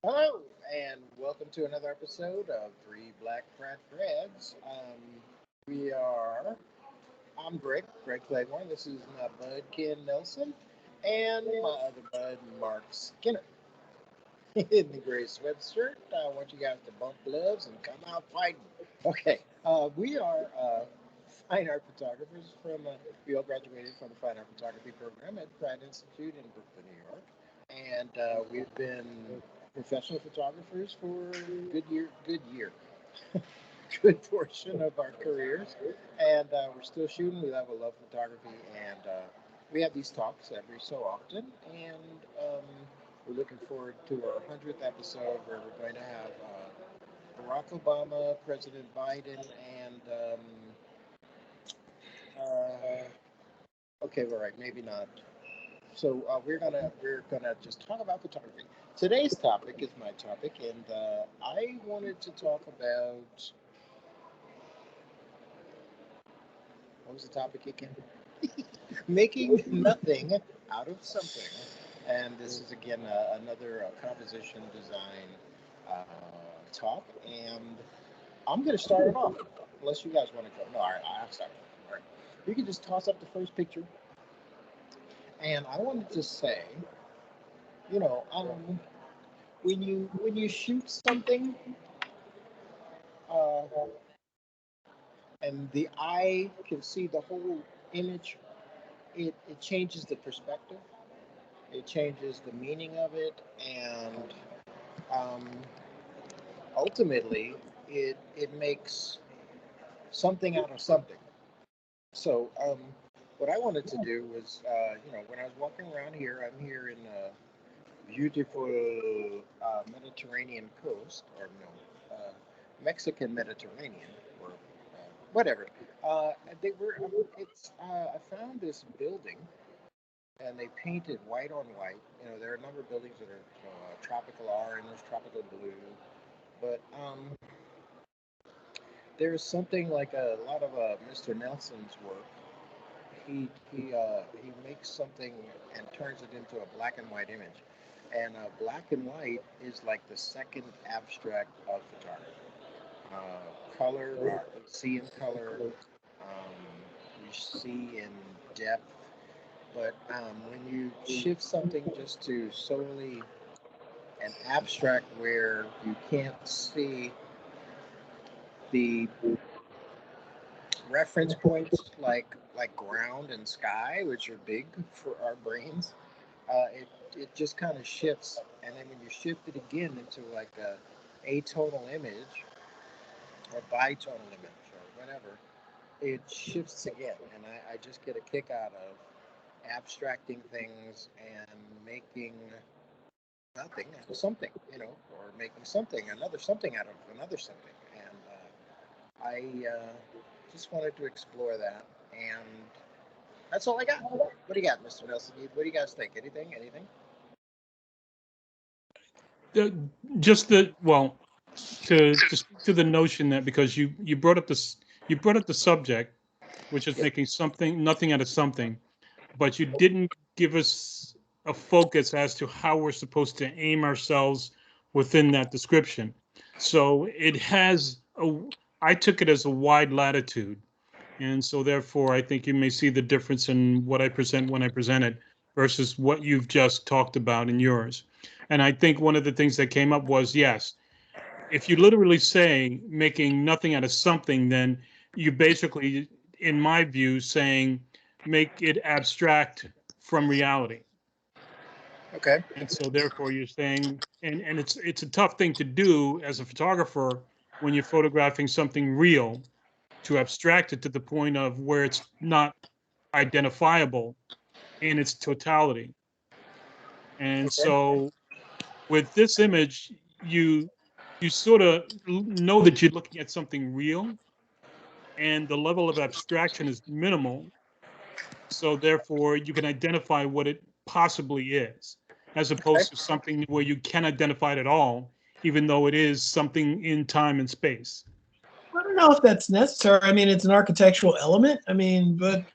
Hello, and welcome to another episode of Three Black Frat Threads. We are, I'm Greg Claiborne. This is my bud Ken Nelson, and my other bud Mark Skinner in the gray sweatshirt. I want you guys to bump gloves and come out fighting. Okay, we are fine art photographers we all graduated from the fine art photography program at Pratt Institute in Brooklyn, New York. And we've been professional photographers for good portion of our careers, and we're still shooting. We love photography, and we have these talks every so often, and we're looking forward to our 100th episode where we're going to have Barack Obama, President Biden, and okay, all right, maybe not. So we're gonna just talk about photography. Today's topic is my topic, and I wanted to talk about what was the topic again? Making nothing out of something. And this is again another composition design uh, talk, and I'm gonna start it off. Unless you guys want to go, no, all right, I'll start. All right, you can just toss up the first picture, and I wanted to say, you know, when you shoot something uh, and the eye can see the whole image, it changes the perspective, it changes the meaning of it, and um, ultimately it makes something out of something. So what I wanted to do was, when I was walking around here, I'm here in beautiful Mediterranean coast, or no, Mexican Mediterranean, or whatever. They were. It's. I found this building, and they painted white on white. There are a number of buildings that are tropical orange, tropical blue, but there's something like a lot of Mr. Nelson's work. He makes something and turns it into a black and white image. And black and white is like the second abstract of photography. Color, we see in color, we see in depth. But when you shift something just to solely an abstract where you can't see the reference points like ground and sky, which are big for our brains, it just kind of shifts. And then when you shift it again into like a atonal image or bitonal image or whatever, it shifts again. And I just get a kick out of abstracting things and making nothing out of something, or making another something out of another something. And I just wanted to explore that. And that's all I got. What do you got, Mr. Nelson? What do you guys think? Anything? Anything? Uh, just the well to speak to the notion that because you brought up this you brought up the subject, which is Yep. making something nothing out of something, but you didn't give us a focus as to how we're supposed to aim ourselves within that description. So it has a I took it as a wide latitude. And so therefore I think you may see the difference in what I present when I present it versus what you've just talked about in yours. And I think one of the things that came up was yes, if you literally say making nothing out of something, then you basically, in my view, saying make it abstract from reality. Okay. And so therefore you're saying, and it's a tough thing to do as a photographer when you're photographing something real to abstract it to the point of where it's not identifiable in its totality. And Okay. so with this image, you sort of know that you're looking at something real and the level of abstraction is minimal. So therefore, you can identify what it possibly is, as Okay. opposed to something where you can't identify it at all, even though it is something in time and space. I don't know if that's necessary. I mean, it's an architectural element. I mean, but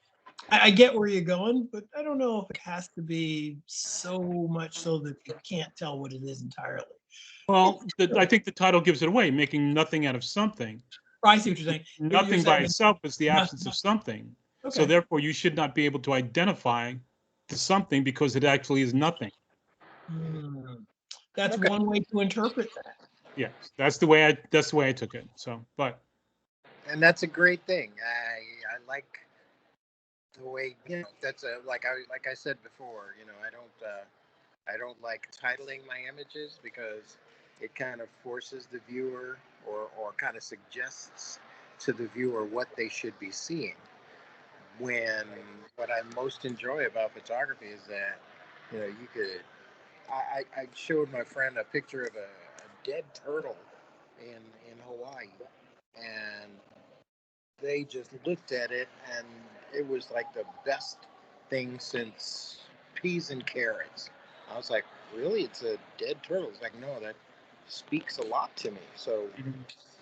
I get where you're going, but I don't know if it has to be so much so that you can't tell what it is entirely. Well, I think the title gives it away, making nothing out of something. I see what you're saying. Nothing by itself is the No- absence of something. So Okay. therefore, you should not be able to identify the something because it actually is nothing. That's Okay. one way to interpret that. Yes, that's the way I took it. So, but And that's a great thing. I like the way, that's like I said before, I don't like titling my images because it kind of forces the viewer or kind of suggests to the viewer what they should be seeing. When what I most enjoy about photography is that, you could. I showed my friend a picture of a dead turtle in Hawaii, and they just looked at it, and it was like the best thing since peas and carrots. I was like, really? It's a dead turtle? It's like, no, that speaks a lot to me. So,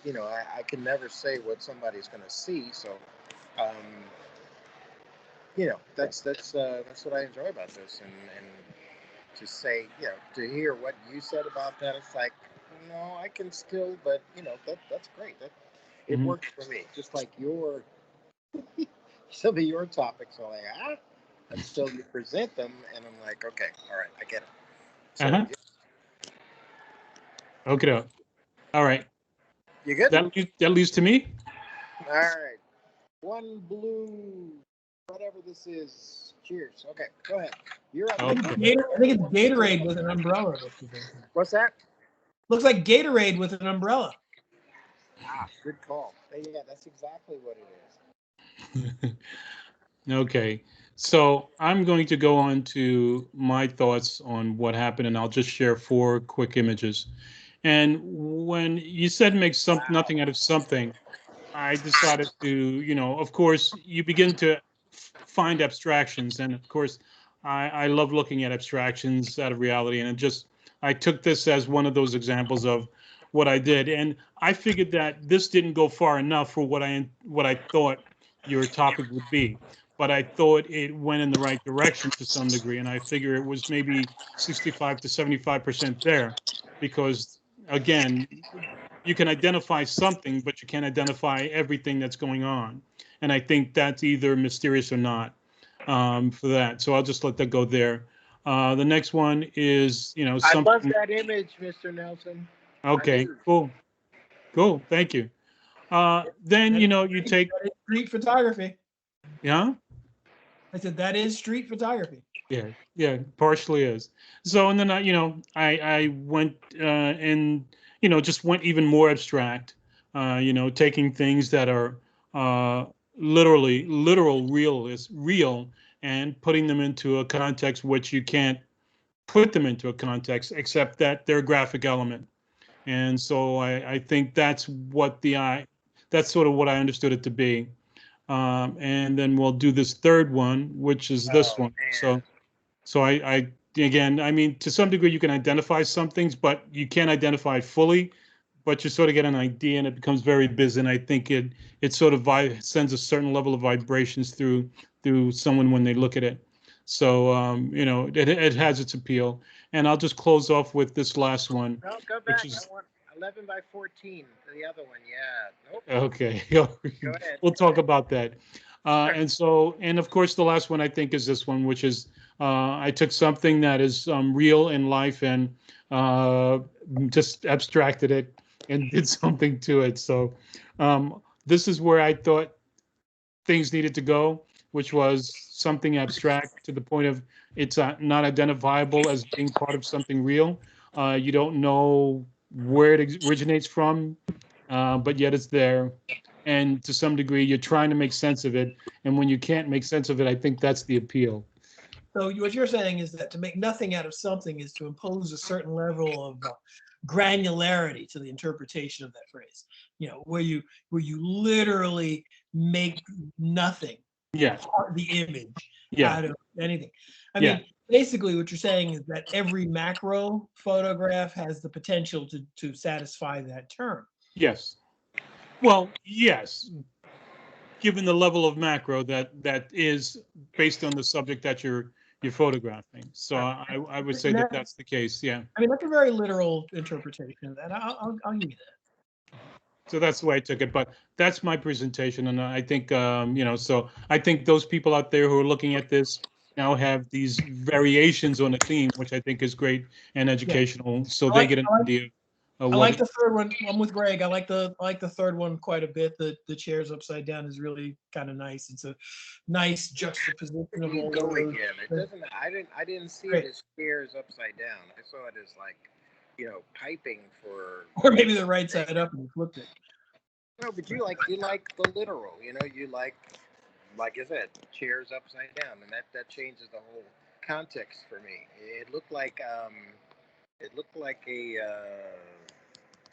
I can never say what somebody's going to see. So, um, that's what I enjoy about this, and to say, to hear what you said about that, it's like, no, I can still, but that's great. That it mhm. works for me. Just like some of your topics are like, until you present them, and I'm like, okay, all right, I get it. So Uh-huh. Okay. All right. you good? That leads to me. All right. One blue, whatever this is. Cheers. Okay, go ahead. You're up. I think Okay. it's Gatorade with an umbrella. What's that? Looks like Gatorade with an umbrella. Good call. Yeah, that's exactly what it is. Okay. So I'm going to go on to my thoughts on what happened, and I'll just share 4 quick images. And when you said make nothing out of something, I decided to, of course, you begin to find abstractions. And of course, I love looking at abstractions out of reality. And I took this as one of those examples of what I did. And I figured that this didn't go far enough for what I thought your topic would be. But I thought it went in the right direction to some degree. And I figure it was maybe 65 to 75% there because, again, you can identify something, but you can't identify everything that's going on. And I think that's either mysterious or not for that. So I'll just let that go there. The next one is, I love something. that image, Mr. Nelson. I Okay, do. cool. Thank you. Then, you take, That is street photography. yeah, I said that is street photography. yeah, partially is. So, and then I went and just went even more abstract. Taking things that are literal, real, and putting them into a context which you can't put them into a context except that they're a graphic element. And so I think that's sort of what I understood it to be. And then we'll do this third one, which is this Oh one. man. So I again, I mean, to some degree, you can identify some things, but you can't identify it fully. But you sort of get an idea, and it becomes very busy. And I think it sort of sends a certain level of vibrations through someone when they look at it. So it has its appeal. And I'll just close off with this last one, No, go which back. I is want 11 by 14. The other one. Yeah. Nope. okay. Go ahead. We'll talk about that. And of course, the last one I think is this one, which is I took something that is real in life and uh, just abstracted it and did something to it. So this is where I thought things needed to go, which was something abstract to the point of it's not identifiable as being part of something real. You don't know where it originates from, but yet it's there. And to some degree, you're trying to make sense of it. And when you can't make sense of it, I think that's the appeal. So what you're saying is that to make nothing out of something is to impose a certain level of granularity to the interpretation of that phrase. Where you literally make nothing, Yeah, the image, yeah, out of anything. I yeah, mean, basically what you're saying is that every macro photograph has the potential to satisfy that term. yes. Well, yes, given the level of macro that is based on the subject that you're you're photographing. So I would say And that that's the case. Yeah. I mean, that's a very literal interpretation of that. I'll give you that. So that's the way I took it. But that's my presentation, and I think so I think those people out there who are looking at this now have these variations on the theme, which I think is great and Yeah. educational. So I they like, get an I like, idea of I what. like the third one. I'm with Greg. I like the third one quite a bit. The chairs upside down is really kind of nice. It's a nice juxtaposition There of you all go those. again. It doesn't. I didn't see Great. it as chairs upside down. I saw it as like, piping for. Or maybe the right side up and you flipped it. No, but you like the literal. You like I said, chairs upside down, and that changes the whole context for me. It looked like a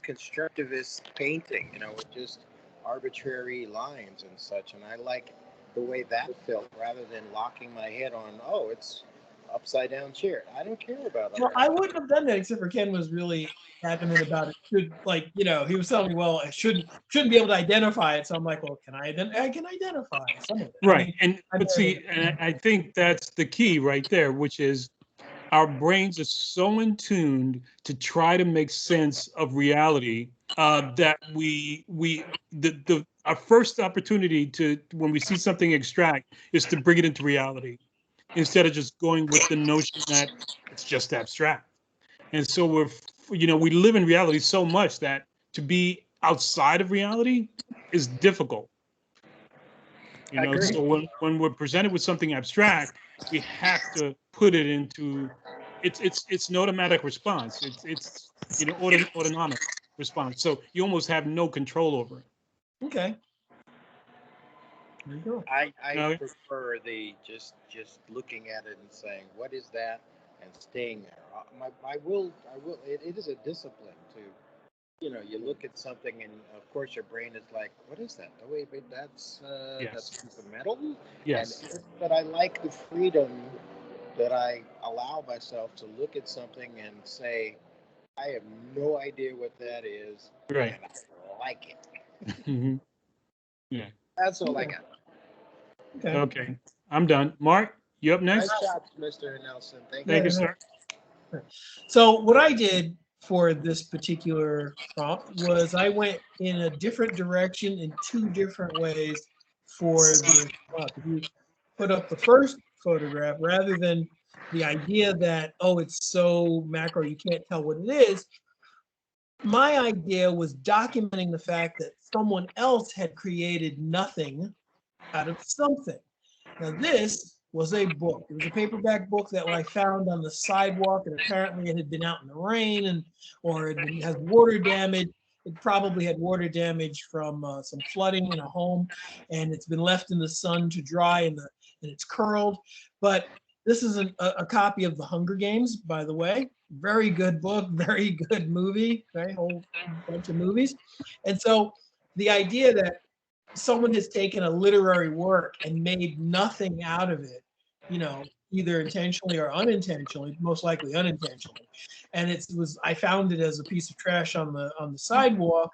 constructivist painting, with just arbitrary lines and such. And I like the way that felt rather than locking my head on, oh, it's upside down chair. I don't care about Well, upside I down. wouldn't have done that except for Ken was really adamant about it. He was telling me, well, I shouldn't be able to identify it. So I'm like, well, I can identify some of it. I Right. mean, And I'm but able see, and I think that's the key right there, which is our brains are so in tuned to try to make sense of reality that the our first opportunity to when we see something abstract is to bring it into reality instead of just going with the notion that it's just abstract. And so we live in reality so much that to be outside of reality is difficult. I agree. So when we're presented with something abstract, we have to put it into it's an automatic response. It's autonomic response. So you almost have no control over it. okay. There you go. I You prefer the just looking at it and saying, what is that, and staying there. I will. It is a discipline to you look at something, and of course your brain is like, what is that? Oh wait, that's a Yes. piece of metal. And Yes. but I like the freedom that I allow myself to look at something and say, I have no idea what that is, Right. and I like it. Mhm. Yeah. That's all I Okay. got. Okay. Okay. I'm done. Mark, you up Nice next? job, Mr. Nelson. Thank Thank you. you, Yeah. sir. So what I did for this particular prompt was I went in a different direction in two different ways for this prompt. If you put up the first photograph, rather than the idea that, oh, it's so macro, you can't tell what it is, my idea was documenting the fact that someone else had created nothing out of something. Now, this was a book. It was a paperback book that I found on the sidewalk, and apparently it had been out in the rain, or has water damage. It probably had water damage from some flooding in a home, and it's been left in the sun to dry, and it's curled. But this is a copy of The Hunger Games, by the way. Very good book, very good movie, right? Whole bunch of movies. And so the idea that someone has taken a literary work and made nothing out of it, either intentionally or unintentionally, most likely unintentionally. And I found it as a piece of trash on the sidewalk.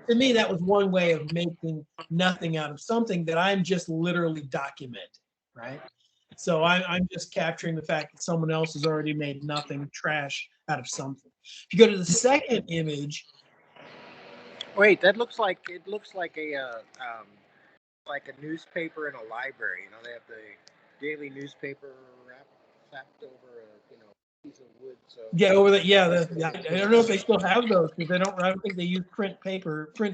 To me, that was one way of making nothing out of something that I'm just literally documenting, right? So I'm just capturing the fact that someone else has already made nothing, trash out of something. If you go to the second image, Wait, that looks like like a newspaper in a library. They have the daily newspaper wrapped over a piece of wood. So yeah, over the yeah, I don't know if they still have those because I don't think they use print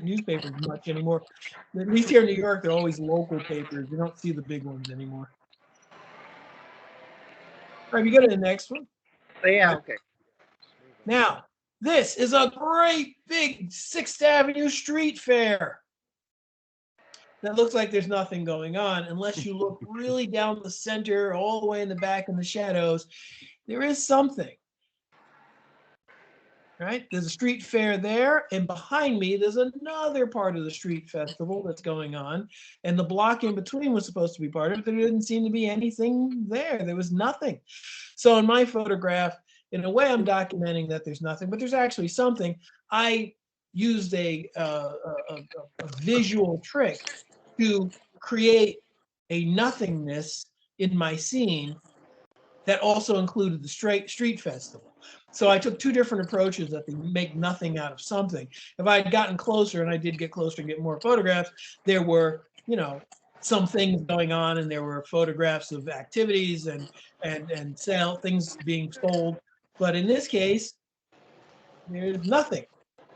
newspapers much anymore. At least here in New York, they're always local papers. You don't see the big ones anymore. All right, you go to the next one. yeah, okay. Now, this is a great big 6th Avenue street fair. That looks like there's nothing going on unless you look really down the center, all the way in the back in the shadows. There is something. Right? There's a street fair there, and behind me, there's another part of the street festival that's going on. And the block in between was supposed to be part of it. There didn't seem to be anything there. There was nothing. So in my photograph, in a way, I'm documenting that there's nothing, but there's actually something. I used a visual trick to create a nothingness in my scene that also included the street festival. So I took two different approaches that they make nothing out of something. If I had gotten closer, and I did get closer and get more photographs, there were, some things going on, and there were photographs of activities and sale things being sold. But in this case, there's nothing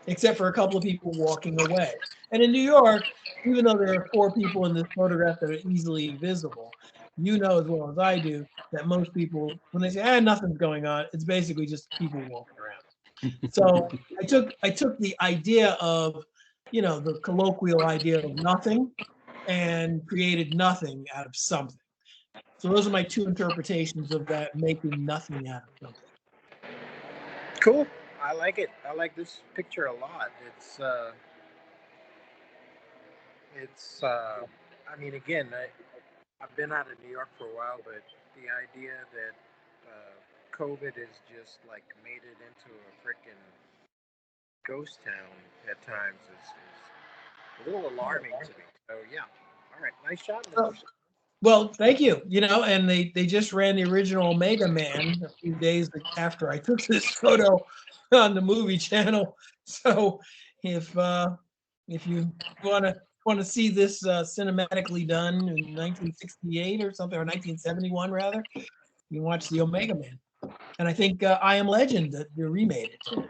except for a couple of people walking away. And in New York, even though there are four people in this photograph that are easily visible, you know as well as I do that most people, when they say, nothing's going on, it's basically just people walking around. So I took the idea of, the colloquial idea of nothing and created nothing out of something. So those are my two interpretations of that, making nothing out of something. Cool. I like it. I like this picture a lot. I mean, again, I've been out of New York for a while, but the idea that COVID has just like made it into a freaking ghost town at times is a little alarming to me. So yeah. All right. Nice shot, So, Mr. well, thank you. And they just ran the original Omega Man a few days after I took this photo on the movie channel. So if you want to see this cinematically done in 1968 or something, or 1971 rather, you can watch the Omega Man. And I think I Am Legend that they remade it too.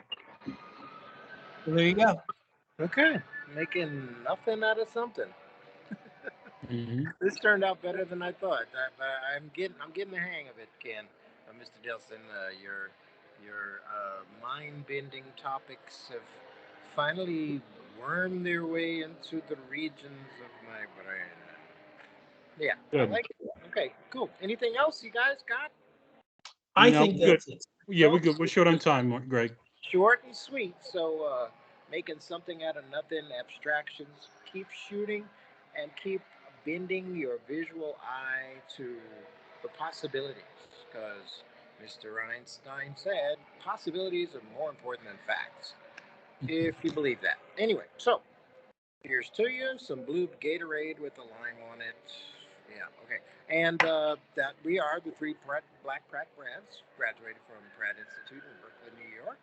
So there you go. Okay. Making nothing out of something. Mm-hmm. This turned out better than I thought. I'm getting the hang of it, Ken. Mr. Delson, your mind-bending topics have finally wormed their way into the regions of my brain. Yeah, I Good. like it. Okay, cool. Anything else you guys got? I No, think good. that's it. Yeah, we're good. We're short on time, Greg. Short and sweet. So, making something out of nothing, abstractions. Keep shooting and keep bending your visual eye to the possibilities. Because Mr. Einstein said possibilities are more important than facts. If you believe that. Anyway, so here's to you some blue Gatorade with a lime on it. Yeah, okay. And that we are the three Black Pratt grads, graduated from Pratt Institute in Brooklyn, New York,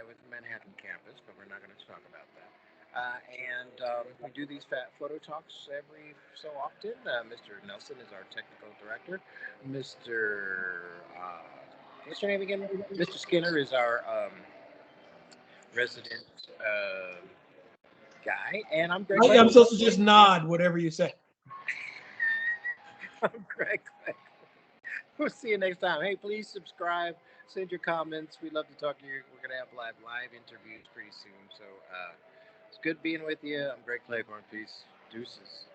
with the Manhattan campus, but we're not going to talk about that. We do these photo talks every so often. Mr. Nelson is our technical director. What's your name again? Mr. Skinner is our resident guy, and I'm Greg. I'm supposed to just nod whatever you say. I'm Greg. We'll see you next time. Hey, please subscribe. Send your comments. We'd love to talk to you. We're going to have live interviews pretty soon. So it's good being with you. I'm Greg Claiborne. Peace. Deuces.